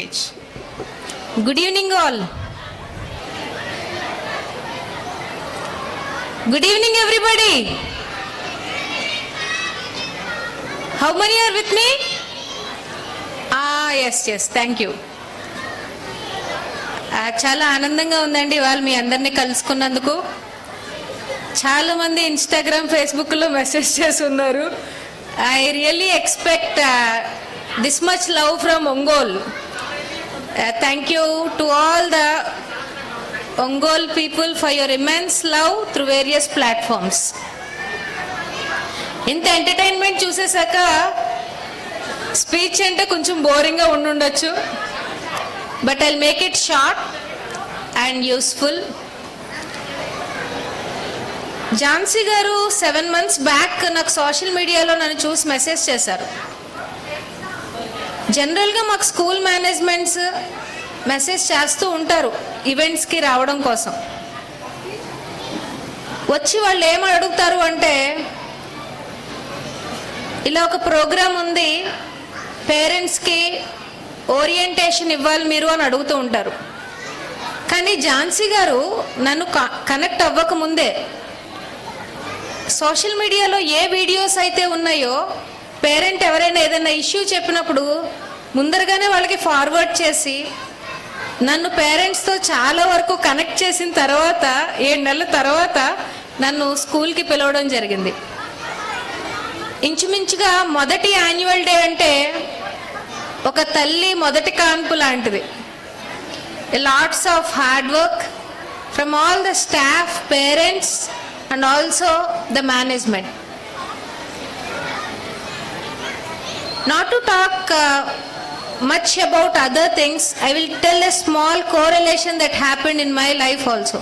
Good evening all. Good evening everybody. How many are with me? Yes, thank you. చాలా ఆనందంగా ఉందండి వాళ్ళు మీ అందరినీ కలుసుకున్నందుకు. చాలా మంది ఇన్స్టాగ్రామ్ ఫేస్బుక్లో మెసేజ్ చేస్తున్నారు. I really expect this much love from Ongole. Thank you to all the Ongole people for your immense love through various platforms. ఇంత ఎంటర్టైన్మెంట్ చూసేసాక స్పీచ్ అంటే కొంచెం బోరింగ్గా ఉండుండొచ్చు, but I'll make it short and useful. Jhansi గారు 7 months back నాకు social మీడియాలో నన్ను చూసి మెసేజ్ చేశారు. జనరల్గా మాకు స్కూల్ మేనేజ్మెంట్స్ మెసేజ్ చేస్తూ ఉంటారు ఈవెంట్స్కి రావడం కోసం. వచ్చి వాళ్ళు ఏమని అడుగుతారు అంటే, ఇలా ఒక ప్రోగ్రాం ఉంది, పేరెంట్స్కి ఓరియంటేషన్ ఇవ్వాలి మీరు అని అడుగుతూ ఉంటారు. కానీ ఝాన్సీ గారు నన్ను కనెక్ట్ అవ్వకముందే సోషల్ మీడియాలో ఏ వీడియోస్ అయితే ఉన్నాయో పేరెంట్ ఎవరైనా ఏదైనా ఇష్యూ చెప్పినప్పుడు ముందరగానే వాళ్ళకి ఫార్వర్డ్ చేసి నన్ను పేరెంట్స్తో చాలా వరకు కనెక్ట్ చేసిన తర్వాత 7 నెలల తర్వాత నన్ను స్కూల్కి పిలవడం జరిగింది. ఇంచుమించుగా మొదటి యాన్యువల్ డే అంటే ఒక తల్లి మొదటి కాన్పు లాంటిది. Lots of hard work from all the staff, parents and also the management. Not to talk much about other things, I will tell a small correlation that happened in my life also.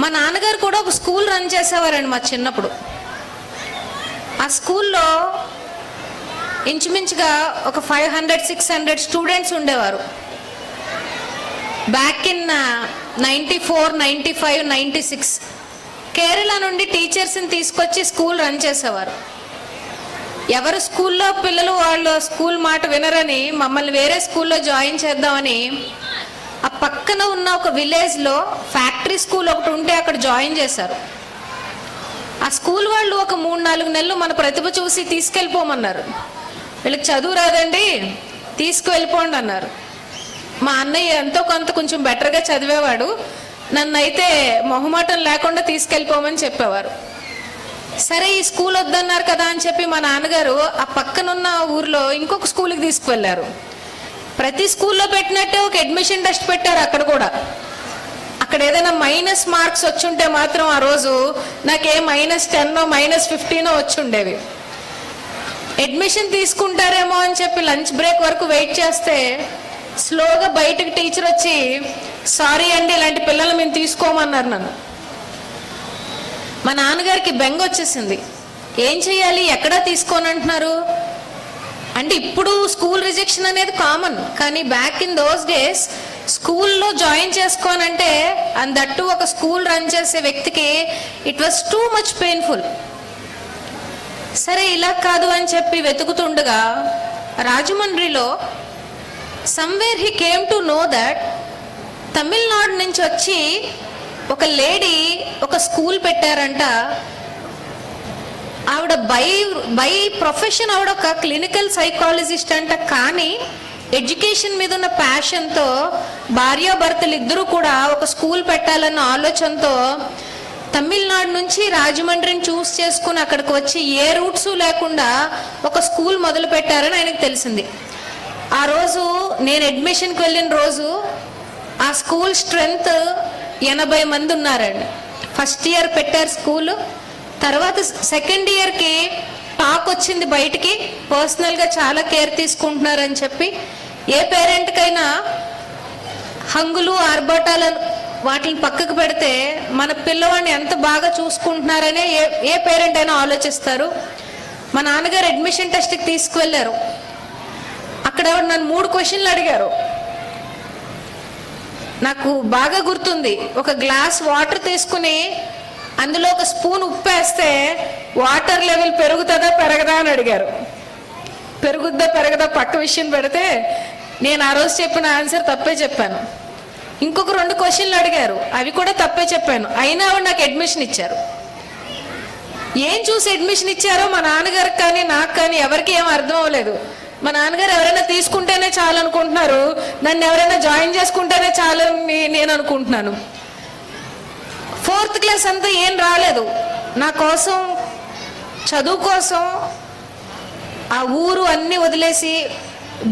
మా నాన్నగారు కూడా ఒక school run చేసేవారండి మా చిన్నప్పుడు. ఆ స్కూల్లో ఇంచుమించుగా ఒక 500-600 స్టూడెంట్స్ ఉండేవారు. బ్యాక్ ఇన్ 94, 95, 96 కేరళ నుండి టీచర్స్ని తీసుకొచ్చి స్కూల్ రన్ చేసేవారు. ఎవరు స్కూల్లో పిల్లలు వాళ్ళు స్కూల్ మాట వినరని మమ్మల్ని వేరే స్కూల్లో జాయిన్ చేద్దామని ఆ పక్కన ఉన్న ఒక విలేజ్లో ఫ్యాక్టరీ స్కూల్ ఒకటి ఉంటే అక్కడ జాయిన్ చేశారు. ఆ స్కూల్ వాళ్ళు ఒక 3-4 నెలలు మన ప్రతిభ చూసి తీసుకెళ్ళిపోమన్నారు. వీళ్ళకి చదువు రాదండి, తీసుకువెళ్ళిపోండి అన్నారు. మా అన్నయ్య ఎంతో కొంత కొంచెం బెటర్గా చదివేవాడు, నన్ను అయితే మొహమాటం లేకుండా తీసుకెళ్ళిపోమని చెప్పేవారు. సరే ఈ స్కూల్ వద్దన్నారు కదా అని చెప్పి మా నాన్నగారు ఆ పక్కనున్న ఊర్లో ఇంకొక స్కూల్కి తీసుకువెళ్ళారు. ప్రతి స్కూల్లో పెట్టినట్టే ఒక అడ్మిషన్ టెస్ట్ పెట్టారు అక్కడ కూడా. అక్కడ ఏదైనా మైనస్ మార్క్స్ వచ్చుంటే మాత్రం ఆ రోజు నాకే -10, -15 వచ్చి ఉండేవి. అడ్మిషన్ తీసుకుంటారేమో అని చెప్పి లంచ్ బ్రేక్ వరకు వెయిట్ చేస్తే స్లోగా బయటకు టీచర్ వచ్చి, సారీ అండి ఇలాంటి పిల్లలు మేము తీసుకోమన్నారు నన్ను. మా నాన్నగారికి బెంగ వచ్చేసింది. ఏం చెయ్యాలి, ఎక్కడా తీసుకోని అంటున్నారు అంటే. ఇప్పుడు స్కూల్ రిజెక్షన్ అనేది కామన్, కానీ బ్యాక్ ఇన్ దోస్ డేస్ స్కూల్లో జాయిన్ చేసుకోనంటే అందట్టు ఒక స్కూల్ రన్ చేసే వ్యక్తికి it was too much painful. సరే ఇలా కాదు అని చెప్పి వెతుకుతుండగా రాజమండ్రిలో somewhere he came to know that Tamil Nadu నుంచి వచ్చి ఒక లేడీ ఒక స్కూల్ పెట్టారంట. ఆవిడ బై ప్రొఫెషన్ ఆవిడ ఒక క్లినికల్ సైకాలజిస్ట్ అంట. కానీ ఎడ్యుకేషన్ మీద ఉన్న ప్యాషన్తో భార్యాభర్తలు ఇద్దరు కూడా ఒక స్కూల్ పెట్టాలన్న ఆలోచనతో తమిళనాడు నుంచి రాజమండ్రిని చూస్ చేసుకుని అక్కడికి వచ్చి ఏ రూట్స్ లేకుండా ఒక స్కూల్ మొదలు పెట్టారని ఆయనకు తెలిసింది. ఆ రోజు నేను అడ్మిషన్కి వెళ్ళిన రోజు ఆ స్కూల్ స్ట్రెంగ్త్ 80 మంది ఉన్నారండి. ఫస్ట్ ఇయర్ పెట్టారు స్కూల్. తర్వాత సెకండ్ ఇయర్కి టాక్ వచ్చింది బయటికి, పర్సనల్గా చాలా కేర్ తీసుకుంటున్నారని చెప్పి. ఏ పేరెంట్కైనా హంగులు ఆర్భాటాలు వాటిని పక్కకు పెడితే మన పిల్లవాడిని ఎంత బాగా చూసుకుంటున్నారనే ఏ పేరెంట్ అయినా ఆలోచిస్తారు. మా నాన్నగారు అడ్మిషన్ టెస్ట్కి తీసుకువెళ్ళారు. అక్కడ నన్ను 3 క్వశ్చన్లు అడిగారు. నాకు బాగా గుర్తుంది. ఒక గ్లాస్ వాటర్ తీసుకుని అందులో ఒక స్పూన్ ఉప్పు వేస్తే వాటర్ లెవెల్ పెరుగుతుందా పెరగదా అని అడిగారు. పెరుగుద్దా పెరగదా పక్క విషయం పెడితే నేను ఆ రోజు చెప్పిన ఆన్సర్ తప్పే చెప్పాను. ఇంకొక 2 క్వశ్చన్లు అడిగారు, అవి కూడా తప్పే చెప్పాను. అయినా ఆవిడ నాకు అడ్మిషన్ ఇచ్చారు. ఏం చూసి అడ్మిషన్ ఇచ్చారో మా నాన్నగారికి కానీ నాకు కానీ ఎవరికి ఏం అర్థం అవ్వలేదు. మా నాన్నగారు ఎవరైనా తీసుకుంటేనే చాలు అనుకుంటున్నారు, నన్ను ఎవరైనా జాయిన్ చేసుకుంటేనే చాలు నేను అనుకుంటున్నాను. 4th క్లాస్ అంతా ఏం రాలేదు. నా కోసం, చదువు కోసం ఆ ఊరు అన్నీ వదిలేసి,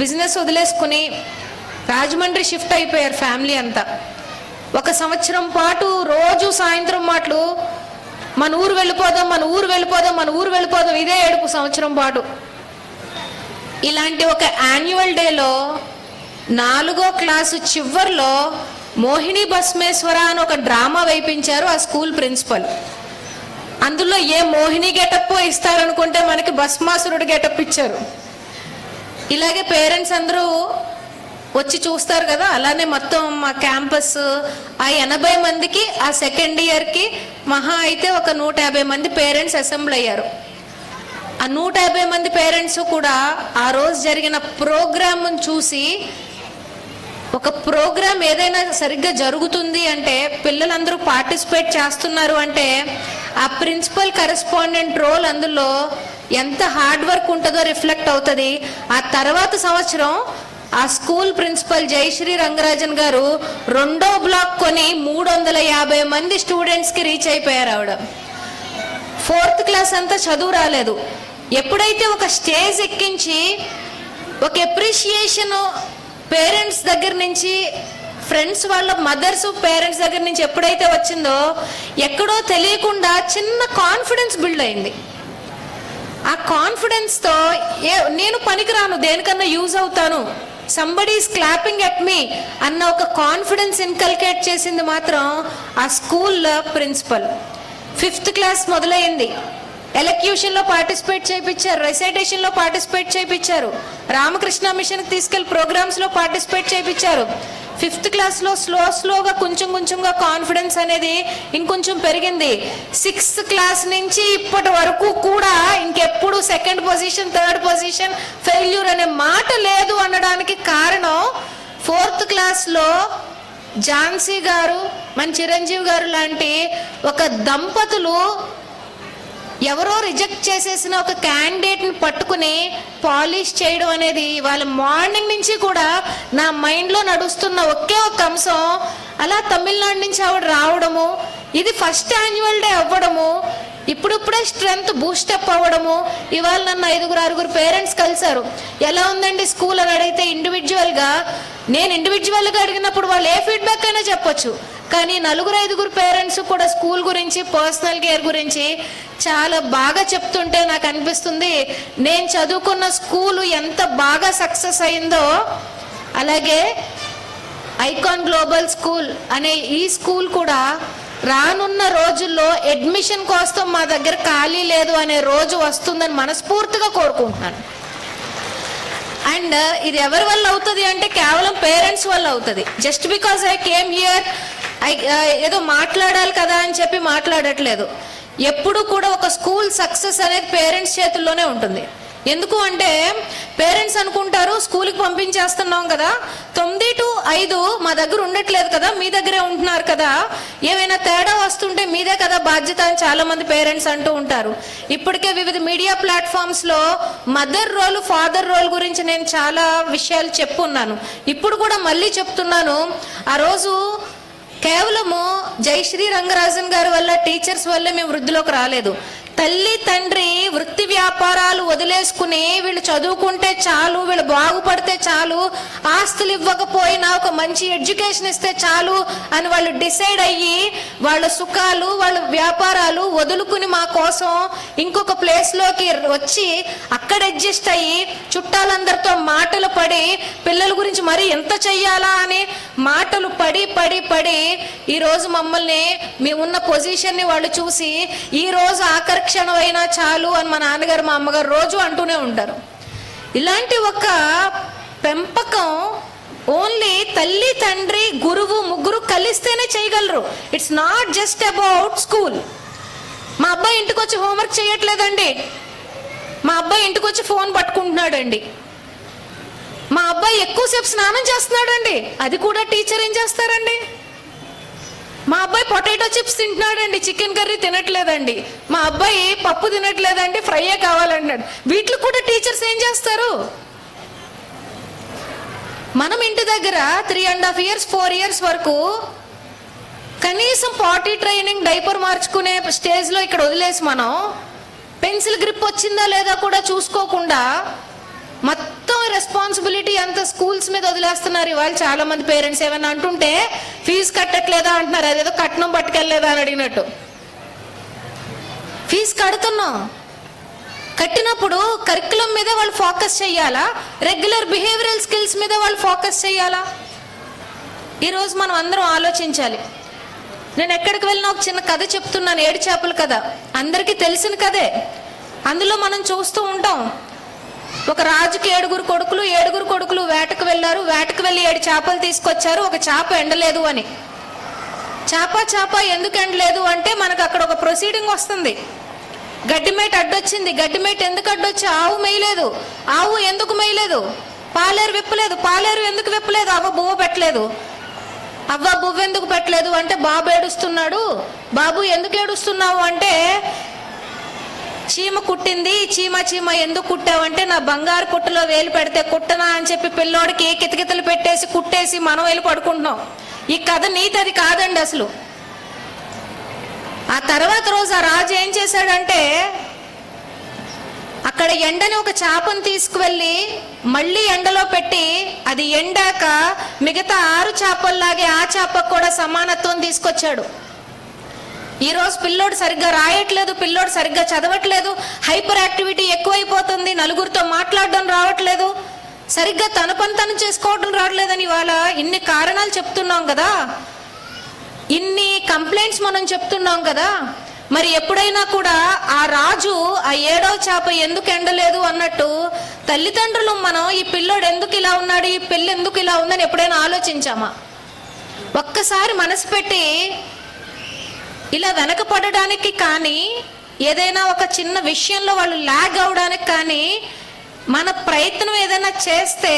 బిజినెస్ వదిలేసుకుని రాజమండ్రి షిఫ్ట్ అయిపోయారు ఫ్యామిలీ అంతా. 1 సంవత్సరం పాటు రోజు సాయంత్రం మాటలు, మన ఊరు వెళ్ళిపోదాం, మన ఊరు వెళ్ళిపోదాం, మన ఊరు వెళ్ళిపోదాం, ఇదే ఏడుపు సంవత్సరం పాటు. ఇలాంటి ఒక యాన్యువల్ డేలో 4వ క్లాసు చివర్లో మోహిని భస్మేశ్వర అని ఒక డ్రామా వేయించారు ఆ స్కూల్ ప్రిన్సిపల్. అందులో ఏ మోహిని గెటప్ ఇస్తారనుకుంటే మనకి భస్మాసురుడు గెటప్ ఇచ్చారు. ఇలాగే పేరెంట్స్ అందరూ వచ్చి చూస్తారు కదా, అలానే మొత్తం మా క్యాంపస్ ఆ 80 మందికి ఆ సెకండ్ ఇయర్కి మహా అయితే ఒక 150 మంది పేరెంట్స్ అసెంబ్లీ అయ్యారు. ఆ 150 మంది పేరెంట్స్ కూడా ఆ రోజు జరిగిన ప్రోగ్రామ్ చూసి, ఒక ప్రోగ్రామ్ ఏదైనా సరిగ్గా జరుగుతుంది అంటే, పిల్లలందరూ పార్టిసిపేట్ చేస్తున్నారు అంటే ఆ ప్రిన్సిపల్ కరెస్పాండెంట్ రోల్ అందులో ఎంత హార్డ్ వర్క్ ఉంటుందో రిఫ్లెక్ట్ అవుతుంది. ఆ తర్వాత సంవత్సరం ఆ స్కూల్ ప్రిన్సిపల్ జయశ్రీ రంగరాజన్ గారు 2వ బ్లాక్ కొని 350 మంది స్టూడెంట్స్కి రీచ్ అయిపోయారు. ఆవిడ 4th క్లాస్ అంతా చదువు రాలేదు. ఎప్పుడైతే ఒక స్టేజ్ ఎక్కించి ఒక ఎప్రిషియేషన్ పేరెంట్స్ దగ్గర నుంచి, ఫ్రెండ్స్ వాళ్ళ మదర్స్ పేరెంట్స్ దగ్గర నుంచి ఎప్పుడైతే వచ్చిందో, ఎక్కడో తెలియకుండా చిన్న కాన్ఫిడెన్స్ బిల్డ్ అయింది. ఆ కాన్ఫిడెన్స్తో నేను పనికిరాను, దేనికన్నా యూజ్ అవుతాను, somebody is clapping at me అన్న ఒక కాన్ఫిడెన్స్ ఇన్కల్కేట్ చేసింది మాత్రం ఆ స్కూల్ ప్రిన్సిపల్. 5th క్లాస్ మొదలైంది. ఎలక్యూషన్లో పార్టిసిపేట్ చేయించారు, రెసైటేషన్లో పార్టిసిపేట్ చేయించారు, రామకృష్ణ మిషన్కి తీసుకెళ్లి ప్రోగ్రామ్స్లో పార్టిసిపేట్ చేయించారు. 5th క్లాస్లో స్లోగా కొంచెంగా కాన్ఫిడెన్స్ అనేది ఇంకొంచెం పెరిగింది. 6th క్లాస్ నుంచి ఇప్పటి వరకు కూడా ఇంకెప్పుడు 2nd position 3rd position failure అనే మాట లేదు అనడానికి కారణం 4th క్లాస్లో ఝాన్సీ గారు, మన చిరంజీవి గారు లాంటి ఒక దంపతులు ఎవరో రిజెక్ట్ చేసేసిన ఒక క్యాండిడేట్ని పట్టుకుని పాలిష్ చేయడం అనేది వాళ్ళ మార్నింగ్ నుంచి కూడా నా మైండ్లో నడుస్తున్న ఒకే ఒక అంశం. అలా తమిళనాడు నుంచి ఆవిడ రావడము, ఇది ఫస్ట్ యాన్యువల్ డే అవ్వడము, ఇప్పుడిప్పుడే స్ట్రెంగ్త్ బూస్టప్ అవ్వడము. ఇవాళ నన్ను 5-6 పేరెంట్స్ కలిశారు, ఎలా ఉందండి స్కూల్ అని అడిగితే నేను ఇండివిజువల్గా అడిగినప్పుడు వాళ్ళు ఏ ఫీడ్బ్యాక్ అయినా చెప్పొచ్చు, కానీ 4-5 పేరెంట్స్ కూడా స్కూల్ గురించి, పర్సనల్ కేర్ గురించి చాలా బాగా చెప్తుంటే నాకు అనిపిస్తుంది, నేను చదువుకున్న స్కూలు ఎంత బాగా సక్సెస్ అయిందో, అలాగే ఐకాన్ గ్లోబల్ స్కూల్ అనే ఈ స్కూల్ కూడా రానున్న రోజుల్లో అడ్మిషన్ కోసం మా దగ్గర ఖాళీ లేదు అనే రోజు వస్తుందని మనస్ఫూర్తిగా కోరుకుంటున్నాను. అండ్ ఇది ఎవరి వల్ల అవుతుంది అంటే కేవలం పేరెంట్స్ వల్ల అవుతుంది. Just because I came here ఏదో మాట్లాడాలి కదా అని చెప్పి మాట్లాడట్లేదు. ఎప్పుడు కూడా ఒక స్కూల్ సక్సెస్ అనేది పేరెంట్స్ చేతుల్లోనే ఉంటుంది. ఎందుకు అంటే పేరెంట్స్ అనుకుంటారు స్కూల్కి పంపించేస్తున్నాం కదా, 9 to 5 మా దగ్గర ఉండట్లేదు కదా, మీ దగ్గరే ఉంటున్నారు కదా, ఏమైనా తేడా వస్తుంటే మీదే కదా బాధ్యత అని చాలా మంది పేరెంట్స్ అంటూ ఉంటారు. ఇప్పటికే వివిధ మీడియా ప్లాట్ఫామ్స్లో మదర్ రోల్, ఫాదర్ రోల్ గురించి నేను చాలా విషయాలు చెప్పున్నాను. ఇప్పుడు కూడా మళ్ళీ చెప్తున్నాను. ఆ రోజు కేవలము జయశ్రీ రంగరాజన్ గారి వల్ల, టీచర్స్ వల్ల మేము వృద్ధిలోకి రాలేదు. తల్లి తండ్రి వృత్తి వ్యాపారాలు వదిలేసుకుని వీళ్ళు చదువుకుంటే చాలు, వీళ్ళు బాగుపడితే చాలు, ఆస్తులు ఇవ్వకపోయినా ఒక మంచి ఎడ్యుకేషన్ ఇస్తే చాలు అని వాళ్ళు డిసైడ్ అయ్యి వాళ్ళ సుఖాలు, వాళ్ళ వ్యాపారాలు వదులుకుని మా కోసం ఇంకొక ప్లేస్లోకి వచ్చి అక్కడ అడ్జస్ట్ అయ్యి చుట్టాలందరితో మాటలు పడి పిల్లల గురించి మరి ఎంత చెయ్యాలా అని మాటలు పడి పడి పడి ఈరోజు మమ్మల్ని మేమున్న పొజిషన్ని వాళ్ళు చూసి ఈరోజు ఆఖరి క్షణం అయినా చాలు అని మా నాన్నగారు మా అమ్మగారు రోజు అంటూనే ఉంటారు. ఇలాంటి ఒక పెంపకం ఓన్లీ తల్లి తండ్రి గురువు ముగ్గురు కలిస్తేనే చేయగలరు. It's not just about school. మా అబ్బాయి ఇంటికి వచ్చి హోంవర్క్ చేయట్లేదండి, మా అబ్బాయి ఇంటికి వచ్చి ఫోన్ పట్టుకుంటున్నాడండి, మా అబ్బాయి ఎక్కువసేపు స్నానం చేస్తున్నాడండి, అది కూడా టీచర్ ఏం చేస్తారండి? మా అబ్బాయి పొటాటో చిప్స్ తింటున్నాడండి, చికెన్ కర్రీ తినట్లేదండి. మా అబ్బాయి పప్పు తినట్లేదండి, ఫ్రైయే కావాలన్నాడు. వీటికి కూడా టీచర్స్ ఏం చేస్తారు? మనం ఇంటి దగ్గర 3.5 years 4 years వరకు కనీసం పాటీ ట్రైనింగ్, డైపర్ మార్చుకునే స్టేజ్లో ఇక్కడ వదిలేసి మనం పెన్సిల్ గ్రిప్ వచ్చిందా లేదా కూడా చూసుకోకుండా మొత్తం రెస్పాన్సిబిలిటీ అంతా స్కూల్స్ మీద వదిలేస్తున్నారు. ఇవాళ చాలా మంది పేరెంట్స్ ఏమైనా అంటుంటే ఫీజు కట్టట్లేదా అంటున్నారు, అదేదో కట్నం పట్టుకెళ్ళలేదా అని అడిగినట్టు. ఫీజు కడుతున్నాం, కట్టినప్పుడు కరికులం మీద వాళ్ళు ఫోకస్ చేయాలా, రెగ్యులర్ బిహేవియరల్ స్కిల్స్ మీద వాళ్ళు ఫోకస్ చేయాలా? ఈరోజు మనం అందరం ఆలోచించాలి. నేను ఎక్కడికి వెళ్ళినా ఒక చిన్న కథ చెప్తున్నాను, 7 చేపల కథ. అందరికీ తెలిసిన కథే. అందులో మనం చూస్తూ ఉంటాం, ఒక రాజుకి 7 కొడుకులు వేటకు వెళ్ళారు. వేటకు వెళ్ళి 7 చేపలు తీసుకొచ్చారు. ఒక చేప ఎండలేదు అని. చేప ఎందుకు ఎండలేదు అంటే మనకు అక్కడ ఒక ప్రొసీడింగ్ వస్తుంది. గడ్డిమేట అడ్డొచ్చింది. గడ్డిమేట ఎందుకు అడ్డొచ్చి? ఆవు మేయలేదు. ఆవు ఎందుకు మేయలేదు? పాలేరు విప్పలేదు. పాలేరు ఎందుకు విప్పలేదు? అవ్వ బువ్వ పెట్టలేదు. అవ్వ బువ్వ ఎందుకు పెట్టలేదు అంటే బాబు ఏడుస్తున్నాడు. బాబు ఎందుకు ఏడుస్తున్నావు అంటే చీమ కుట్టింది. చీమ ఎందుకు కుట్టావంటే నా బంగారు పుట్టలో వేలు పెడితే కుట్టనా అని చెప్పి పిల్లోడికి కితకితలు పెట్టేసి కుట్టేసి మనం వెళ్ళి పడుకుంటున్నాం. ఈ కథ నీతి అది కాదండి అసలు. ఆ తర్వాత రోజు ఆ రాజు ఏం చేశాడంటే అక్కడ ఎండని ఒక చేపను తీసుకువెళ్ళి మళ్ళీ ఎండలో పెట్టి అది ఎండాక మిగతా 6 చేపల్లాగే ఆ చేపకు కూడా సమానత్వం తీసుకొచ్చాడు. ఈరోజు పిల్లోడు సరిగ్గా రాయట్లేదు, పిల్లోడు సరిగ్గా చదవట్లేదు, హైపర్ యాక్టివిటీ ఎక్కువైపోతుంది, నలుగురితో మాట్లాడడం రావట్లేదు, సరిగ్గా తన పని తను చేసుకోవడం రావట్లేదని ఇవాళ ఇన్ని కారణాలు చెప్తున్నాం కదా, ఇన్ని కంప్లైంట్స్ మనం చెప్తున్నాం కదా. మరి ఎప్పుడైనా కూడా ఆ రాజు ఆ 7వ చేప ఎందుకు ఎండలేదు అన్నట్టు తల్లిదండ్రులు మనం ఈ పిల్లోడు ఎందుకు ఇలా ఉన్నాడు, ఈ పిల్ల ఎందుకు ఇలా ఉందని ఎప్పుడైనా ఆలోచించామా? ఒక్కసారి మనసు పెట్టి ఇలా వెనకపడడానికి కానీ, ఏదైనా ఒక చిన్న విషయంలో వాళ్ళు లాగ్ అవడానికి కానీ మన ప్రయత్నం ఏదైనా చేస్తే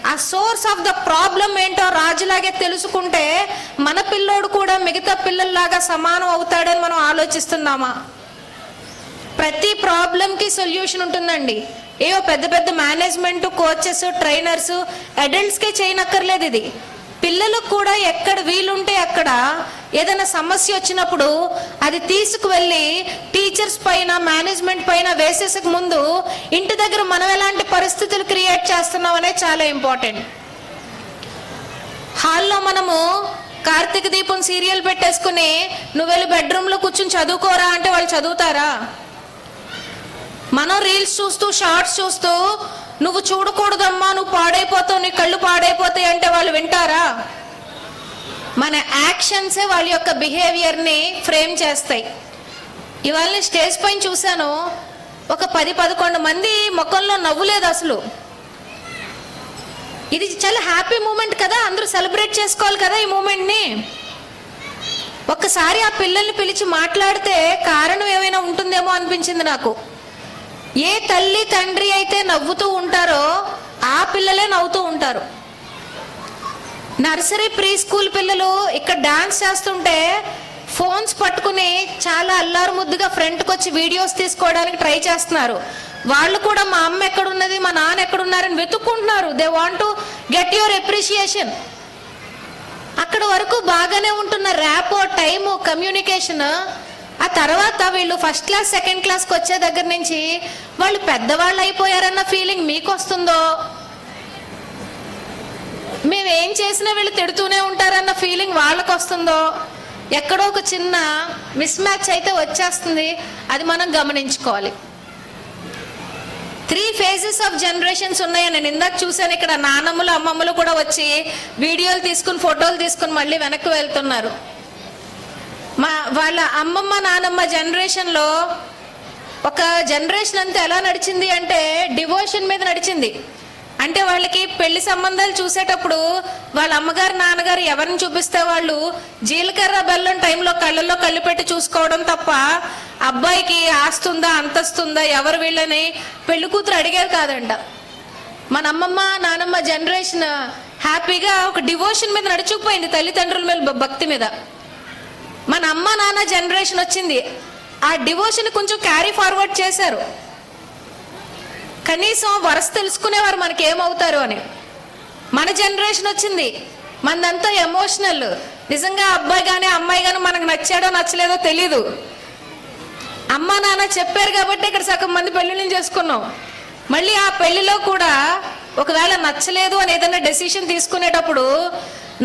ఆ సోర్స్ ఆఫ్ ద ప్రాబ్లం ఏంటో రాజులాగే తెలుసుకుంటే మన పిల్లోడు కూడా మిగతా పిల్లల్లాగా సమానం అవుతాడని మనం ఆలోచిస్తున్నామా? ప్రతి ప్రాబ్లంకి సొల్యూషన్ ఉంటుందండి. ఏవో పెద్ద పెద్ద మేనేజ్మెంట్, కోచెస్, ట్రైనర్స్, అడల్ట్స్కే చేయనక్కర్లేదు. ఇది పిల్లలకు కూడా ఎక్కడ వీలుంటే అక్కడ ఏదైనా సమస్య వచ్చినప్పుడు అది తీసుకువెళ్ళి టీచర్స్ పైన, మేనేజ్మెంట్ పైన వేసేసక ముందు ఇంటి దగ్గర మనం ఎలాంటి పరిస్థితులు క్రియేట్ చేస్తున్నాం అనేది చాలా ఇంపార్టెంట్. హాల్లో మనము కార్తీక దీపం సీరియల్ పెట్టేసుకుని నువ్వు వెళ్ళి బెడ్రూమ్లో కూర్చుని చదువుకోరా అంటే వాళ్ళు చదువుతారా? మనం రీల్స్ చూస్తూ, షార్ట్స్ చూస్తూ నువ్వు చూడకూడదమ్మా, నువ్వు పాడైపోతావు, నీ కళ్ళు పాడైపోతాయి అంటే వాళ్ళు వింటారా? మన యాక్షన్సే వాళ్ళ యొక్క బిహేవియర్ని ఫ్రేమ్ చేస్తాయి. ఇవాళ స్టేజ్ పైన చూశాను, ఒక 10-11 మంది ముఖంలో నవ్వులేదు అసలు. ఇది చాలా హ్యాపీ మూమెంట్ కదా, అందరూ సెలబ్రేట్ చేసుకోవాలి కదా ఈ మూమెంట్ని. ఒక్కసారి ఆ పిల్లల్ని పిలిచి మాట్లాడితే కారణం ఏమైనా ఉంటుందేమో అనిపించింది నాకు. ఏ తల్లి తండ్రి అయితే నవ్వుతూ ఉంటారో ఆ పిల్లలే నవ్వుతూ ఉంటారు. నర్సరీ, ప్రీ స్కూల్ పిల్లలు ఇక్కడ డాన్స్ చేస్తుంటే ఫోన్స్ పట్టుకుని చాలా అల్లారు ముద్దుగా ఫ్రంట్కి వచ్చి వీడియోస్ తీసుకోవడానికి ట్రై చేస్తున్నారు. వాళ్ళు కూడా మా అమ్మ ఎక్కడున్నది, మా నాన్న ఎక్కడున్నారని వెతుక్కుంటున్నారు. They want to get your appreciation. అక్కడ వరకు బాగానే ఉంటున్న ర్యాపో, టైము, కమ్యూనికేషన్. ఆ తర్వాత వీళ్ళు ఫస్ట్ క్లాస్, సెకండ్ క్లాస్కి వచ్చే దగ్గర నుంచి వాళ్ళు పెద్దవాళ్ళు అయిపోయారన్న ఫీలింగ్ మీకు వస్తుందో, మేమేం చేసినా వీళ్ళు తిడుతూనే ఉంటారన్న ఫీలింగ్ వాళ్ళకు వస్తుందో, ఎక్కడో ఒక చిన్న మిస్ మ్యాచ్ అయితే వచ్చేస్తుంది. అది మనం గమనించుకోవాలి. 3 phases ఆఫ్ జనరేషన్స్ ఉన్నాయని నేను ఇందాక చూశాను. ఇక్కడ నాన్నమ్మలు, అమ్మమ్మలు కూడా వచ్చి వీడియోలు తీసుకుని, ఫోటోలు తీసుకుని మళ్ళీ వెనక్కి వెళ్తున్నారు. వాళ్ళ అమ్మమ్మ, నానమ్మ జనరేషన్లో ఒక జనరేషన్ అంతా ఎలా నడిచింది అంటే డివోషన్ మీద నడిచింది. అంటే వాళ్ళకి పెళ్లి సంబంధాలు చూసేటప్పుడు వాళ్ళ అమ్మగారు, నాన్నగారు ఎవరిని చూపిస్తే వాళ్ళు జీలకర్ర బెల్లం టైంలో కళ్ళల్లో కళ్ళు పెట్టి చూసుకోవడం తప్ప అబ్బాయికి ఆస్తుందా, అంతస్తుందా, ఎవరు వీళ్ళని పెళ్లి కూతురు అడిగేది కాదంట. మన అమ్మమ్మ నానమ్మ జనరేషన్ హ్యాపీగా ఒక డివోషన్ మీద నడుచుకుపోయింది, తల్లిదండ్రుల మీద భక్తి మీద. మన అమ్మ నాన్న జనరేషన్ వచ్చింది, ఆ డివోషన్ కొంచెం క్యారీ ఫార్వర్డ్ చేశారు. కనీసం వరస తెలుసుకునేవారు మనకి ఏమవుతారు అని. మన జనరేషన్ వచ్చింది, మనదంతా ఎమోషనల్. నిజంగా అబ్బాయి కానీ అమ్మాయి కానీ మనకు నచ్చాడో నచ్చలేదో తెలీదు. అమ్మ నాన్న చెప్పారు కాబట్టి ఇక్కడ సగం మంది పెళ్ళిళ్ళు చేసుకున్నాం. మళ్ళీ ఆ పెళ్లిలో కూడా ఒకవేళ నచ్చలేదు అని ఏదైనా డెసిషన్ తీసుకునేటప్పుడు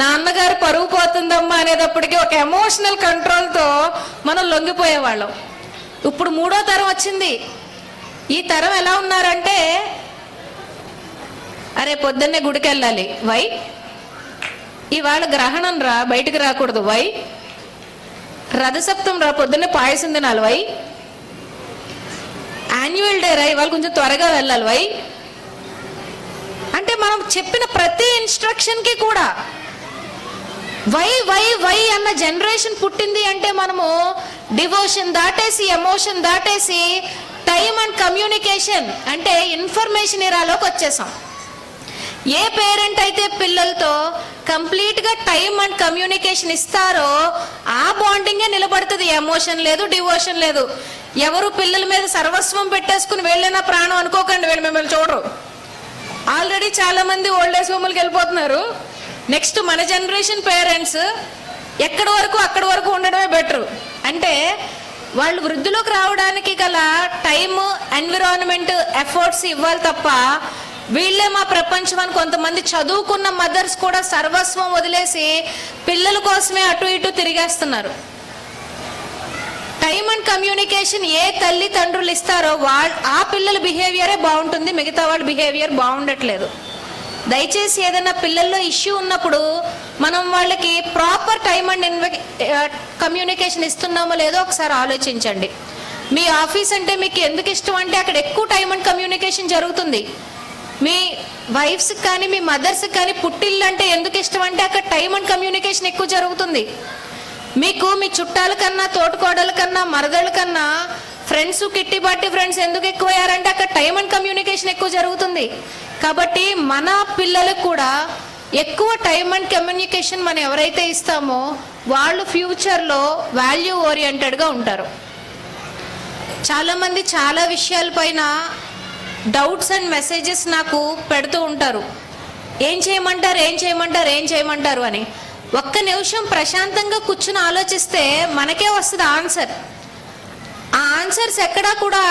నాన్నగారు పరువు పోతుందమ్మా అనేటప్పటికీ ఒక ఎమోషనల్ కంట్రోల్తో మనం లొంగిపోయేవాళ్ళం. ఇప్పుడు 3వ తరం వచ్చింది. ఈ తరం ఎలా ఉన్నారంటే, అరే పొద్దున్నే గుడికి వెళ్ళాలి, వై ఇవాళ గ్రహణం రా బయటికి రాకూడదు, వై రథసప్తం రా పొద్దున్నే పాయసం తినాలి, వై యాన్యువల్ డే రా ఇవాళ కొంచెం త్వరగా వెళ్ళాలి, వై అంటే మనం చెప్పిన ప్రతి ఇన్స్ట్రక్షన్కి కూడా వై వై వై అన్న జనరేషన్ పుట్టింది. అంటే మనము డివోషన్ దాటేసి ఎమోషన్ దాటేసి టైం అండ్ కమ్యూనికేషన్ అంటే ఇన్ఫర్మేషన్ ఎరాలోకి వచ్చేసాం. ఏ పేరెంట్ అయితే పిల్లలతో కంప్లీట్గా టైం అండ్ కమ్యూనికేషన్ ఇస్తారో ఆ బాండింగే నిలబడుతుంది. ఎమోషన్ లేదు, డివోషన్ లేదు. ఎవరు పిల్లల మీద సర్వస్వం పెట్టేసుకుని వెళ్ళిన ప్రాణం అనుకోకండి, వీళ్ళు మిమ్మల్ని చూడరు. ఆల్రెడీ చాలా మంది ఓల్డ్ ఏజ్ హోమ్కి వెళ్ళిపోతున్నారు. నెక్స్ట్ మన జనరేషన్ పేరెంట్స్ ఎక్కడి వరకు అక్కడి వరకు ఉండడమే బెటరు. అంటే వాళ్ళు వృద్ధిలోకి రావడానికి గల టైమ్, ఎన్విరాన్మెంట్, ఎఫర్ట్స్ ఇవ్వాలి తప్ప వీళ్ళే మా ప్రపంచం అని కొంతమంది చదువుకున్న మదర్స్ కూడా సర్వస్వం వదిలేసి పిల్లల కోసమే అటు ఇటు తిరిగేస్తున్నారు. టైం అండ్ కమ్యూనికేషన్ ఏ తల్లిదండ్రులు ఇస్తారో ఆ పిల్లల బిహేవియరే బాగుంటుంది, మిగతా వాళ్ళ బిహేవియర్ బాగుండట్లేదు. దయచేసి ఏదైనా పిల్లల్లో ఇష్యూ ఉన్నప్పుడు మనం వాళ్ళకి ప్రాపర్ టైం అండ్ కమ్యూనికేషన్ ఇస్తున్నామో లేదో ఒకసారి ఆలోచించండి. మీ ఆఫీస్ అంటే మీకు ఎందుకు ఇష్టం అంటే అక్కడ ఎక్కువ టైం అండ్ కమ్యూనికేషన్ జరుగుతుంది. మీ వైఫ్స్కి కానీ మీ మదర్స్కి కానీ పుట్టిల్లు అంటే ఎందుకు ఇష్టం అంటే అక్కడ టైం అండ్ కమ్యూనికేషన్ ఎక్కువ జరుగుతుంది. మీకు మీ చుట్టాల కన్నా, తోటకోడల కన్నా, మరదళ్ళ కన్నా ఫ్రెండ్స్, కిట్టి పార్టీ ఫ్రెండ్స్ ఎందుకు ఎక్కువయ్యారంటే అక్కడ టైం అండ్ కమ్యూనికేషన్ ఎక్కువ జరుగుతుంది. కాబట్టి మన పిల్లలకు కూడా ఎక్కువ టైం అండ్ కమ్యూనికేషన్ మనం ఎవరైతే ఇస్తామో వాళ్ళు ఫ్యూచర్లో వాల్యూ ఓరియంటెడ్గా ఉంటారు. చాలామంది చాలా విషయాలపైన డౌట్స్ అండ్ మెసేజెస్ నాకు పెడుతూ ఉంటారు. ఏం చేయమంటారు, ఏం చేయమంటారు, ఏం చేయమంటారు అని. ఒక్క నిమిషం ప్రశాంతంగా కూర్చుని ఆలోచిస్తే మనకే వస్తుంది ఆన్సర్. ఆ ఆన్సర్స్ ఎక్కడా కూడా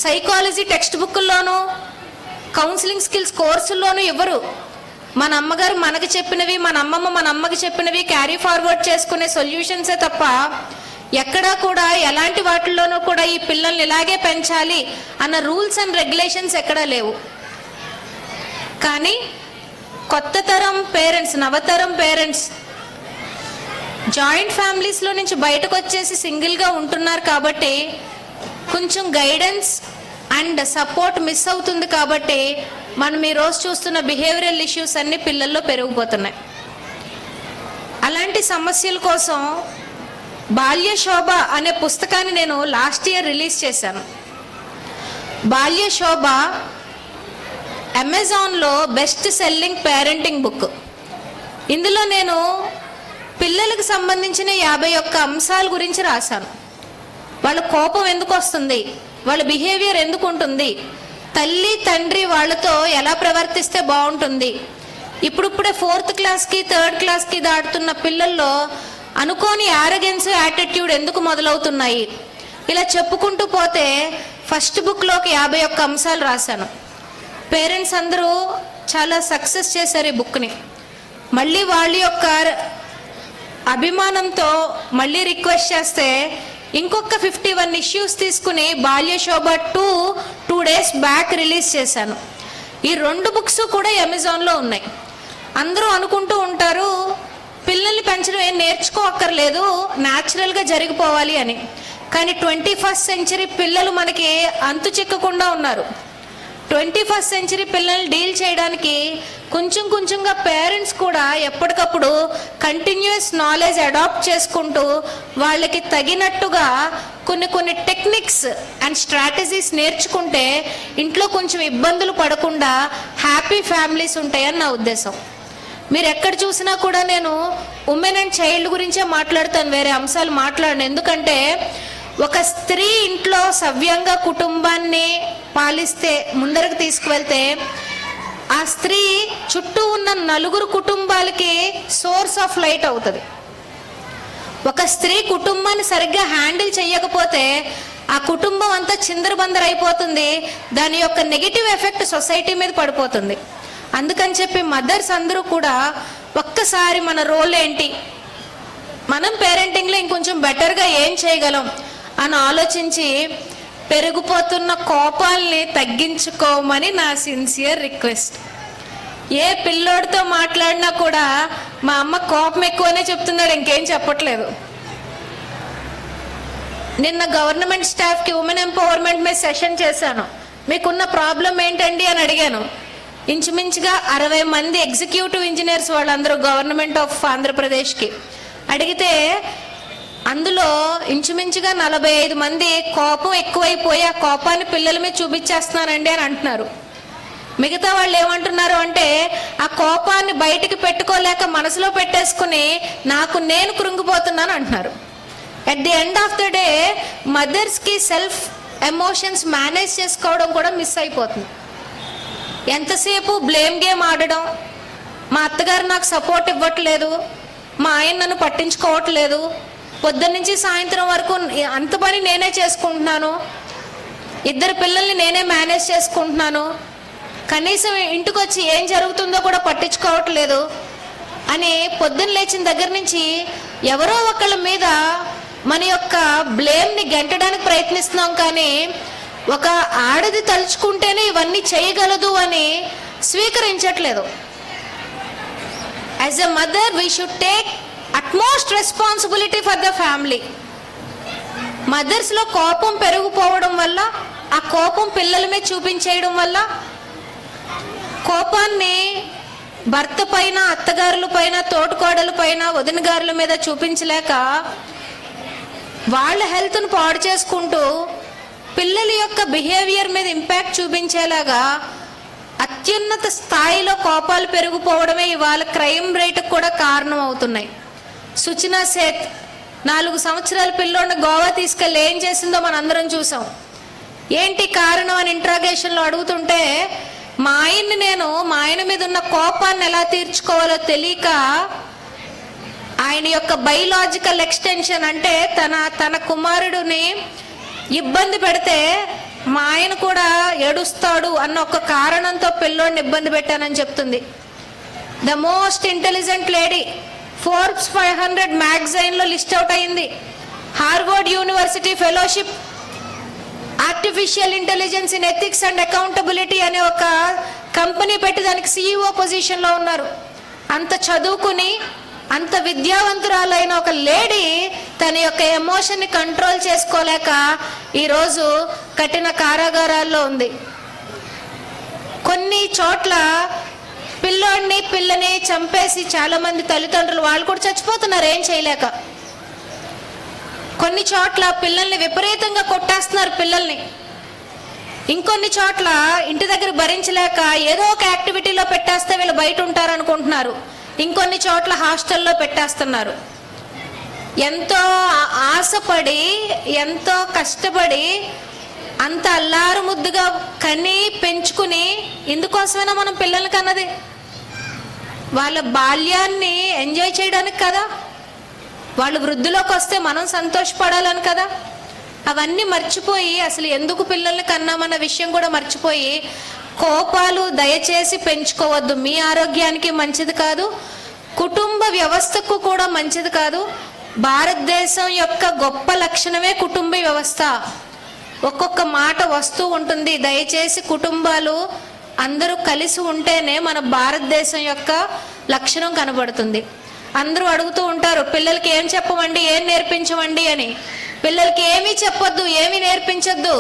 సైకాలజీ టెక్స్ట్ బుక్ల్లోనూ, కౌన్సిలింగ్ స్కిల్స్ కోర్సుల్లోనూ ఇవ్వరు. మన అమ్మగారు మనకి చెప్పినవి, మన అమ్మమ్మ మన అమ్మకి చెప్పినవి క్యారీ ఫార్వర్డ్ చేసుకునే సొల్యూషన్సే తప్ప ఎక్కడా కూడా ఎలాంటి వాటిల్లోనూ కూడా ఈ పిల్లల్ని ఇలాగే పెంచాలి అన్న రూల్స్ అండ్ రెగ్యులేషన్స్ ఎక్కడా లేవు. కానీ కొత్త తరం పేరెంట్స్, నవతరం పేరెంట్స్ జాయింట్ ఫ్యామిలీస్లో నుంచి బయటకు వచ్చేసి సింగిల్గా ఉంటున్నారు కాబట్టి కొంచెం గైడెన్స్ అండ్ సపోర్ట్ మిస్ అవుతుంది. కాబట్టి మనం ఈరోజు చూస్తున్న బిహేవియరల్ ఇష్యూస్ అన్ని పిల్లల్లో పెరిగిపోతున్నాయి. అలాంటి సమస్యల కోసం బాల్య శోభ అనే పుస్తకాన్ని నేను లాస్ట్ ఇయర్ రిలీజ్ చేశాను. బాల్య శోభ అమెజాన్లో బెస్ట్ సెల్లింగ్ పేరెంటింగ్ బుక్. ఇందులో నేను పిల్లలకు సంబంధించిన 51 అంశాల గురించి రాశాను. వాళ్ళ కోపం ఎందుకు వస్తుంది, వాళ్ళ బిహేవియర్ ఎందుకు ఉంటుంది, తల్లి తండ్రి వాళ్ళతో ఎలా ప్రవర్తిస్తే బాగుంటుంది, ఇప్పుడిప్పుడే 4th క్లాస్కి 3rd క్లాస్కి దాటుతున్న పిల్లల్లో అనుకోని యారగెన్స్, యాటిట్యూడ్ ఎందుకు మొదలవుతున్నాయి, ఇలా చెప్పుకుంటూ పోతే ఫస్ట్ బుక్లోకి 51 అంశాలు రాశాను. పేరెంట్స్ అందరూ చాలా సక్సెస్ చేశారు ఈ బుక్ని. మళ్ళీ వాళ్ళ యొక్క అభిమానంతో మళ్ళీ రిక్వెస్ట్ చేస్తే ఇంకొక 51 ఇష్యూస్ తీసుకుని బాల్య శోభ 2 days బ్యాక్ రిలీజ్ చేశాను. ఈ 2 బుక్స్ కూడా అమెజాన్లో ఉన్నాయి. అందరూ అనుకుంటూ ఉంటారు పిల్లల్ని పెంచడం ఏం నేర్చుకోక్కర్లేదు, న్యాచురల్గా జరిగిపోవాలి అని. కానీ 21st century పిల్లలు మనకి అంతు చిక్కకుండా ఉన్నారు. 21st century పిల్లల్ని డీల్ చేయడానికి కొంచెం కొంచెంగా పేరెంట్స్ కూడా ఎప్పటికప్పుడు కంటిన్యూస్ నాలెడ్జ్ అడాప్ట్ చేసుకుంటూ వాళ్ళకి తగినట్టుగా కొన్ని టెక్నిక్స్ అండ్ స్ట్రాటజీస్ నేర్చుకుంటే ఇంట్లో కొంచెం ఇబ్బందులు పడకుండా హ్యాపీ ఫ్యామిలీస్ ఉంటాయని నా ఉద్దేశం. మీరు ఎక్కడ చూసినా కూడా నేను ఉమెన్ అండ్ చైల్డ్ గురించే మాట్లాడతాను, వేరే అంశాలు మాట్లాడను. ఎందుకంటే ఒక స్త్రీ ఇంట్లో సవ్యంగా కుటుంబాన్ని పాలిస్తే, ముందరకు తీసుకువెళ్తే, ఆ స్త్రీ చుట్టూ ఉన్న నలుగురు కుటుంబాలకి సోర్స్ ఆఫ్ లైట్ అవుతుంది. ఒక స్త్రీ కుటుంబాన్ని సరిగ్గా హ్యాండిల్ చేయకపోతే ఆ కుటుంబం అంతా చిందరబందర అయిపోతుంది. దాని యొక్క నెగిటివ్ ఎఫెక్ట్ సొసైటీ మీద పడిపోతుంది. అందుకని చెప్పి మదర్స్ అందరూ కూడా ఒక్కసారి మన రోల్ ఏంటి, మనం పేరెంటింగ్లో ఇంకొంచెం బెటర్గా ఏం చేయగలం అని ఆలోచించి పెరిగిపోతున్న కోపాల్ని తగ్గించుకోమని నా సిన్సియర్ రిక్వెస్ట్. ఏ పిల్లోడితో మాట్లాడినా కూడా మా అమ్మ కోపం ఎక్కువనే చెప్తున్నాడు, ఇంకేం చెప్పట్లేదు. నిన్న గవర్నమెంట్ స్టాఫ్కి ఉమెన్ ఎంపవర్మెంట్ మీద సెషన్ చేశాను. మీకున్న ప్రాబ్లం ఏంటండి అని అడిగాను. ఇంచుమించుగా 60 మంది ఎగ్జిక్యూటివ్ ఇంజనీర్స్ వాళ్ళందరూ గవర్నమెంట్ ఆఫ్ ఆంధ్రప్రదేశ్కి అడిగితే అందులో ఇంచుమించుగా 45 మంది కోపం ఎక్కువైపోయి ఆ కోపాన్ని పిల్లల మీద చూపించేస్తున్నానండి అని అంటున్నారు. మిగతా వాళ్ళు ఏమంటున్నారు అంటే ఆ కోపాన్ని బయటికి పెట్టుకోలేక మనసులో పెట్టేసుకుని నాకు నేను కృంగిపోతున్నాను అంటున్నారు. At the end of the day మదర్స్కి సెల్ఫ్ ఎమోషన్స్ మేనేజ్ చేసుకోవడం కూడా మిస్ అయిపోతుంది. ఎంతసేపు బ్లేమ్ గేమ్ ఆడడం, మా అత్తగారు నాకు సపోర్ట్ ఇవ్వట్లేదు, మా ఆయన నన్ను పట్టించుకోవట్లేదు, పొద్దున్న నుంచి సాయంత్రం వరకు అంత పని నేనే చేసుకుంటున్నాను, 2 పిల్లల్ని నేనే మేనేజ్ చేసుకుంటున్నాను, కనీసం ఇంటికి వచ్చి ఏం జరుగుతుందో కూడా పట్టించుకోవట్లేదు అని పొద్దున్న లేచిన దగ్గర నుంచి ఎవరో ఒకళ్ళ మీద మన యొక్క బ్లేమ్ని గెంటడానికి ప్రయత్నిస్తున్నాం. కానీ ఒక ఆడది తలుచుకుంటేనే ఇవన్నీ చేయగలదు అని స్వీకరించట్లేదు. As a mother we should take utmost responsibility for the family. మదర్స్లో కోపం పెరిగిపోవడం వల్ల, ఆ కోపం పిల్లల మీద చూపించేయడం వల్ల, కోపాన్ని భర్త పైన, అత్తగారుల పైన, తోటికోడల పైన, వదినగారుల మీద చూపించలేక వాళ్ళ హెల్త్ను పాడు చేసుకుంటూ పిల్లల యొక్క బిహేవియర్ మీద ఇంపాక్ట్ చూపించేలాగా అత్యున్నత స్థాయిలో కోపాలు పెరిగిపోవడమే ఇవాళ క్రైమ్ రేటుకు కూడా కారణం అవుతున్నాయి. సుచనా సేత్ 4 సంవత్సరాల పిల్లోడిని గోవా తీసుకెళ్ళి ఏం చేసిందో మనం అందరం చూసాం. ఏంటి కారణం అని ఇంట్రాగేషన్లో అడుగుతుంటే మా ఆయన మీద ఉన్న కోపాన్ని ఎలా తీర్చుకోవాలో తెలియక ఆయన యొక్క బయలాజికల్ ఎక్స్టెన్షన్ అంటే తన కుమారుడిని ఇబ్బంది పెడితే మా ఆయన కూడా ఏడుస్తాడు అన్న ఒక కారణంతో పిల్లోడిని ఇబ్బంది పెట్టానని చెప్తుంది. The most intelligent lady, Forbes 500 మ్యాగజైన్లో లిస్ట్ అవుట్ అయింది. Harvard university fellowship, artificial intelligence in ethics and accountability అనే ఒక కంపెనీ పెట్టి దానికి CEO పొజిషన్లో ఉన్నారు. అంత చదువుకుని అంత విద్యావంతురాలైన ఒక లేడీ తన యొక్క ఎమోషన్ని కంట్రోల్ చేసుకోలేక ఈరోజు కఠిన కారాగారాల్లో ఉంది. కొన్ని చోట్ల పిల్లని చంపేసి చాలా మంది తల్లిదండ్రులు వాళ్ళు కూడా చచ్చిపోతున్నారు ఏం చేయలేక. కొన్ని చోట్ల పిల్లల్ని విపరీతంగా కొట్టేస్తున్నారు పిల్లల్ని. ఇంకొన్ని చోట్ల ఇంటి దగ్గర భరించలేక ఏదో ఒక యాక్టివిటీలో పెట్టేస్తే వీళ్ళు బయట ఉంటారు అనుకుంటున్నారు. ఇంకొన్ని చోట్ల హాస్టల్లో పెట్టేస్తున్నారు. ఎంతో ఆశపడి, ఎంతో కష్టపడి, అంత అల్లారు ముద్దుగా కని పెంచుకుని, ఇందుకోసమైనా మనం పిల్లలకి అన్నది వాళ్ళ బాల్యాన్ని ఎంజాయ్ చేయడానికి కదా, వాళ్ళు వృద్ధిలోకి వస్తే మనం సంతోషపడాలని కదా. అవన్నీ మర్చిపోయి అసలు ఎందుకు పిల్లల్ని కన్నామన్న విషయం కూడా మర్చిపోయి కోపాలు దయచేసి పెంచుకోవద్దు. మీ ఆరోగ్యానికి మంచిది కాదు, కుటుంబ వ్యవస్థకు కూడా మంచిది కాదు. భారతదేశం యొక్క గొప్ప లక్షణమే కుటుంబ వ్యవస్థ. ఒక్కొక్క మాట వస్తూ ఉంటుంది. దయచేసి కుటుంబాలు అందరూ కలిసి ఉంటేనే మన భారతదేశం యొక్క లక్షణం కనబడుతుంది. అందరూ అడుగుతూ ఉంటారు, పిల్లలకి ఏం చెప్పమండి, ఏం నేర్పించమండి అని. పిల్లలకి ఏమీ చెప్పొద్దు, ఏమీ నేర్పించొద్దు.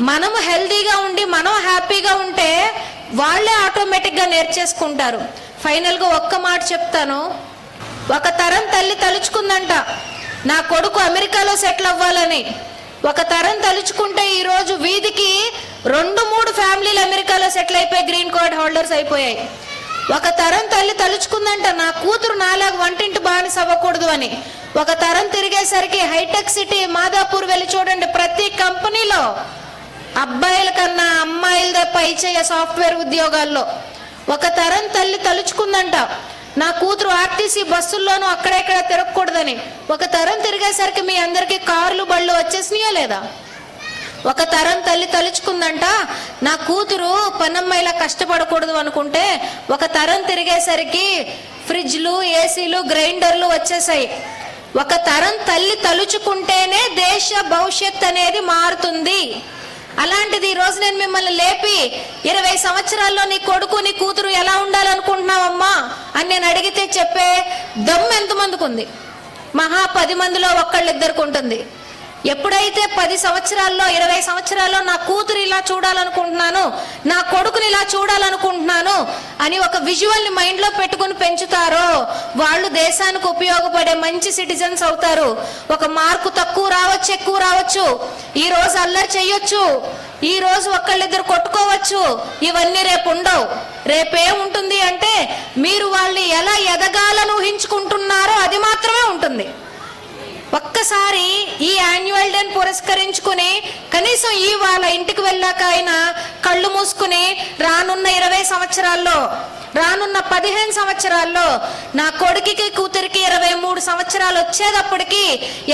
మనము హెల్దీగా ఉండి మనం హ్యాపీగా ఉంటే వాళ్ళే ఆటోమేటిక్గా నేర్చేసుకుంటారు. ఫైనల్గా ఒక్క మాట చెప్తాను. ఒక తరం తల్లి తలుచుకుందంట నా కొడుకు అమెరికాలో సెటిల్ అవ్వాలని. ఒక తరం తలుచుకుంటే ఈరోజు వీధికి 2-3 ఫ్యామిలీలు అమెరికాలో సెటిల్ అయిపోయి గ్రీన్ కార్డ్ హోల్డర్స్ అయిపోయాయి. ఒక తరం తల్లి తలుచుకుందంట నా కూతురు నాలాగా వంటింటి బానిస అవ్వకూడదు అని. ఒక తరం తిరిగేసరికి హైటెక్ సిటీ మాదాపూర్ వెళ్ళి చూడండి, ప్రతి కంపెనీలో అబ్బాయిల కన్నా అమ్మాయిలదే పైచేయ సాఫ్ట్వేర్ ఉద్యోగాల్లో. ఒక తరం తల్లి తలుచుకుందంట నా కూతురు ఆర్టీసీ బస్సుల్లోనూ అక్కడెక్కడ తిరగకూడదని. ఒక తరం తిరిగేసరికి మీ అందరికీ కార్లు బళ్ళు వచ్చేసినాయా లేదా? ఒక తరం తల్లి తలుచుకుందంట నా కూతురు పనమ్మాయిలా కష్టపడకూడదు అనుకుంటే ఒక తరం తిరిగేసరికి ఫ్రిడ్జ్లు, ఏసీలు, గ్రైండర్లు వచ్చేసాయి. ఒక తరం తల్లి తలుచుకుంటేనే దేశ భవిష్యత్ అనేది మారుతుంది. అలాంటిది ఈరోజు నేను మిమ్మల్ని లేపి 20 సంవత్సరాల్లో నీ కొడుకు నీ కూతురు ఎలా ఉండాలనుకుంటున్నావమ్మా అని నేను అడిగితే చెప్పే దమ్ము ఎంతమందికి ఉంది? మహా 10 మందిలో ఒక్కళ్ళిద్దరికి ఉంటుంది. ఎప్పుడైతే 10 సంవత్సరాల్లో 20 సంవత్సరాల్లో నా కూతురు ఇలా చూడాలనుకుంటున్నాను, నా కొడుకుని ఇలా చూడాలనుకుంటున్నాను అని ఒక విజువల్ని మైండ్లో పెట్టుకుని పెంచుతారో వాళ్ళు దేశానికి ఉపయోగపడే మంచి సిటిజన్స్ అవుతారు. ఒక మార్కు తక్కువ రావచ్చు, ఎక్కువ రావచ్చు, ఈ రోజు అల్లరి చెయ్యొచ్చు, ఈ రోజు ఒక్కళ్ళిద్దరు కొట్టుకోవచ్చు, ఇవన్నీ రేపు ఉండవు. రేపేముంటుంది అంటే మీరు వాళ్ళు ఎలా ఎదగాలని ఊహించుకుంటున్నారో అది మాత్రమే ఉంటుంది. ఒక్కసారి ఈ యాన్యువల్ డేని పురస్కరించుకుని కనీసం ఈ వాళ్ళ ఇంటికి వెళ్ళాక ఆయన కళ్ళు మూసుకుని రానున్న 20 సంవత్సరాల్లో, రానున్న 15 సంవత్సరాల్లో నా కొడుకుకి కూతురికి 23 సంవత్సరాలు వచ్చేటప్పటికి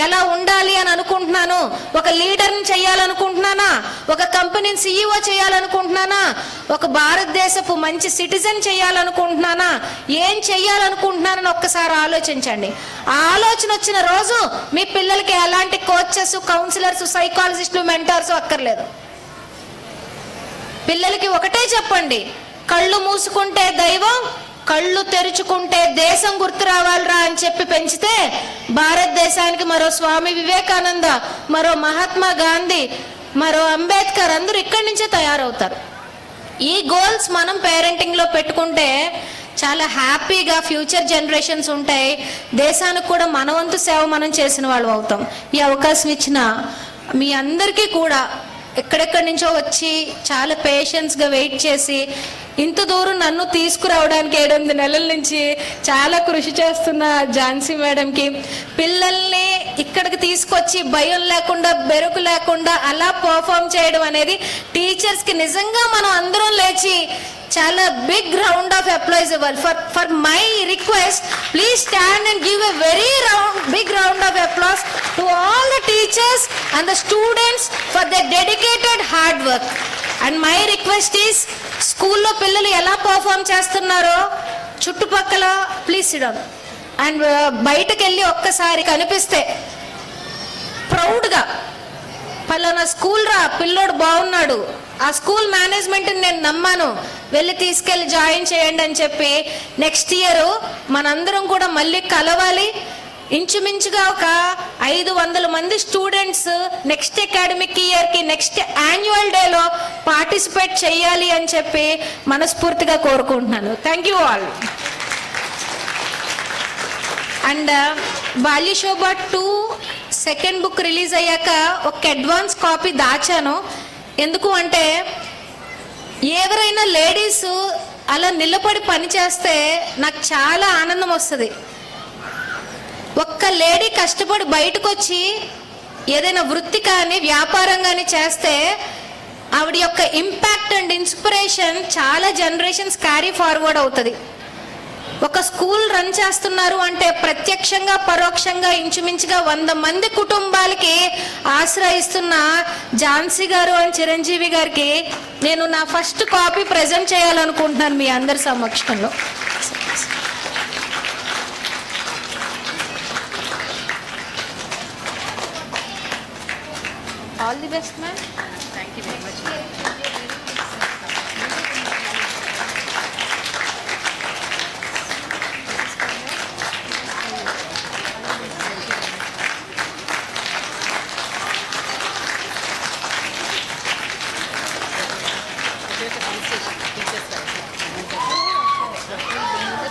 ఎలా ఉండాలి అని అనుకుంటున్నాను. ఒక లీడర్ని చేయాలనుకుంటున్నానా, ఒక కంపెనీని CEO చేయాలనుకుంటున్నానా, ఒక భారతదేశపు మంచి సిటిజన్ చేయాలనుకుంటున్నానా, ఏం చేయాలనుకుంటున్నానని ఒక్కసారి ఆలోచించండి. ఆ ఆలోచన వచ్చిన రోజు మీ పిల్లలకి ఎలాంటి కోచెస్, కౌన్సిలర్స్, సైకాలజిస్టులు, మెంటర్స్ అక్కర్లేదు. పిల్లలకి ఒకటే చెప్పండి, కళ్ళు మూసుకుంటే దైవం, కళ్ళు తెరుచుకుంటే దేశం గుర్తు రావాలిరా అని చెప్పి పెంచితే భారతదేశానికి మరో స్వామి వివేకానంద, మరో మహాత్మా గాంధీ, మరో అంబేద్కర్ అందరూ ఇక్కడి నుంచే తయారవుతారు. ఈ గోల్స్ మనం పేరెంటింగ్లో పెట్టుకుంటే చాలా హ్యాపీగా ఫ్యూచర్ జనరేషన్స్ ఉంటాయి. దేశానికి కూడా మన వంతు సేవ మనం చేసిన వాళ్ళు అవుతాం. ఈ అవకాశం ఇచ్చిన మీ అందరికీ కూడా ఎక్కడెక్కడి నుంచో వచ్చి చాలా పేషెన్స్గా వెయిట్ చేసి ఇంత దూరం నన్ను తీసుకురావడానికి 8 నెలల నుంచి చాలా కృషి చేస్తున్న ఝాన్సీ మేడంకి, పిల్లల్ని ఇక్కడికి తీసుకొచ్చి భయం లేకుండా, బెరుకు లేకుండా అలా పర్ఫామ్ చేయడం అనేది టీచర్స్కి నిజంగా మనం అందరం లేచి చాలా బిగ్ రౌండ్ ఆఫ్ అప్లాయిస్ ఇవ్వాలి. For my request, please stand and give a very big round of applause to all the teachers and the students for the dedicated hard work. And my request is, స్కూల్లో పిల్లలు ఎలా perform చేస్తున్నారో చుట్టుపక్కల please SIT down and బయటకు వెళ్ళి ఒక్కసారి కనిపిస్తే ప్రౌడ్గా పలానా స్కూల్ రా, పిల్లోడు బాగున్నాడు, ఆ స్కూల్ మేనేజ్మెంట్ని నేను నమ్మాను, వెళ్ళి తీసుకెళ్ళి జాయిన్ చేయండి అని చెప్పి నెక్స్ట్ ఇయర్ మనందరం కూడా మళ్ళీ కలవాలి. ఇంచుమించుగా ఒక 500 మంది స్టూడెంట్స్ నెక్స్ట్ అకాడమిక్ ఇయర్కి, నెక్స్ట్ యాన్యువల్ డేలో పార్టిసిపేట్ చేయాలి అని చెప్పి మనస్ఫూర్తిగా కోరుకుంటున్నాను. Thank you all. And Balyashobha 2 second book release అయ్యాక ఒక అడ్వాన్స్ కాపీ దాచాను. ఎందుకు అంటే ఎవరైనా లేడీస్ అలా నిలబడి పని చేస్తే నాకు చాలా ఆనందం వస్తుంది. ఒక్క లేడీ కష్టపడి బయటకు వచ్చి ఏదైనా వృత్తి కానీ వ్యాపారం కానీ చేస్తే ఆవిడ యొక్క ఇంపాక్ట్ అండ్ ఇన్స్పిరేషన్ చాలా జనరేషన్స్ క్యారీ ఫార్వర్డ్ అవుతుంది. ఒక స్కూల్ రన్ చేస్తున్నారు అంటే ప్రత్యక్షంగా పరోక్షంగా ఇంచుమించుగా 100 మంది కుటుంబాలకి ఆశ్రయిస్తున్న ఝాన్సీ గారు అండ్ చిరంజీవి గారికి నేను నా ఫస్ట్ కాపీ ప్రజెంట్ చేయాలనుకుంటున్నాను మీ అందరి సమక్షంలో. All the best ma'am. Thank you very much.